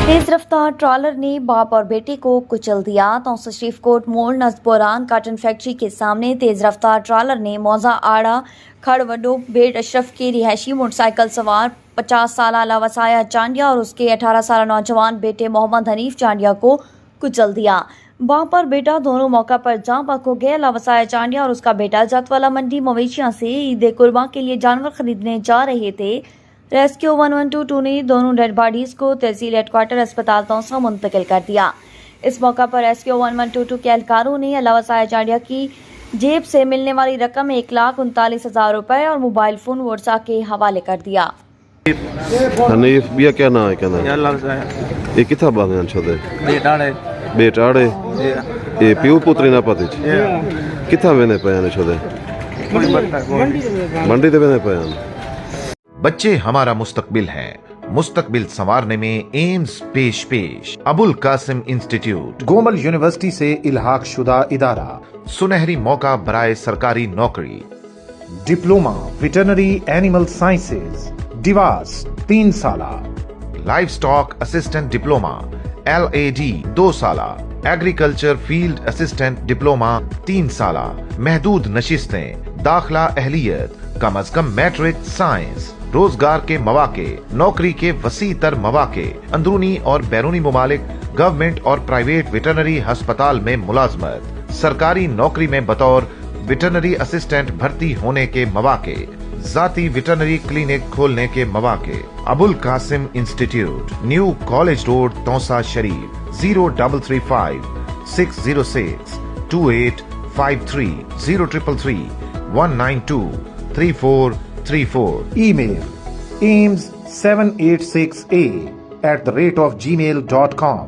तेज रफ्तार ट्रॉलर ने बाप और बेटे को कुचल दिया। तौसा शरीफ कोट मोड़ नज़बोरान काटन फैक्ट्री के सामने तेज रफ्तार ट्रॉलर ने मौजा आड़ा खड़ वडो बेट अशरफ के रिहायशी मोटरसाइकिल सवार 50 साल लावसाया चांडिया और उसके 18 साल नौजवान बेटे मोहम्मद हनीफ चांडिया को कुचल दिया। बाप और बेटा दोनों मौका पर जाँ बहक हो गए। लावसाया चांडिया और उसका बेटा जतवाला मंडी मवेशियां से ईद कुर्बान के लिए जानवर खरीदने जा रहे थे। रेस्क्यू 1122 ने दोनों डेड बॉडीज को तहसील हेडक्वार्टर अस्पताल तौसा मुंतकिल कर दिया। इस मौका पर रेस्क्यू 1122 के एहलकारों ने लावसाया चांडिया की जेब से मिलने वाली रकम 1,39,000 रुपए और मोबाइल फोन वर्षा के हवाले कर दिया। हनीफ बिया क्या नाम है कहना ये किथा बांधन छोदे बेटाड़े ये पियो पुत्री ना पति किथा वेने पयाने छोदे मंडी दे वेने पयान। बच्चे हमारा मुस्तकबिल है, मुस्तकबिल संवारने में एम्स पेश अबुल कासिम इंस्टीट्यूट गोमल यूनिवर्सिटी से इल्हाक शुदा इदारा, सुनहरी मौका बराए सरकारी नौकरी, diploma veterinary animal sciences Divas 3 साला, life stock assistant diploma LAD 2 साला, एग्रीकल्चर फील्ड असिस्टेंट डिप्लोमा 3 साला, महदूद नशिस्तें, दाखला अहलियत, कम अज कम मैट्रिक साइंस, रोजगार के मौके, नौकरी के वसी तर मौके, अंदरूनी और बैरूनी ममालिक गवर्नमेंट और प्राइवेट वेटरनरी अस्पताल में मुलाजमत, सरकारी नौकरी में बतौर वेटरनरी असिस्टेंट भर्ती होने के मौके, जाती वेटरनरी क्लिनिक खोलने के मौके। Abul Qasim institute, new college road, Taunsa Sharif, 0335 606 2853 0333 192 3434। email ames786a@gmail.com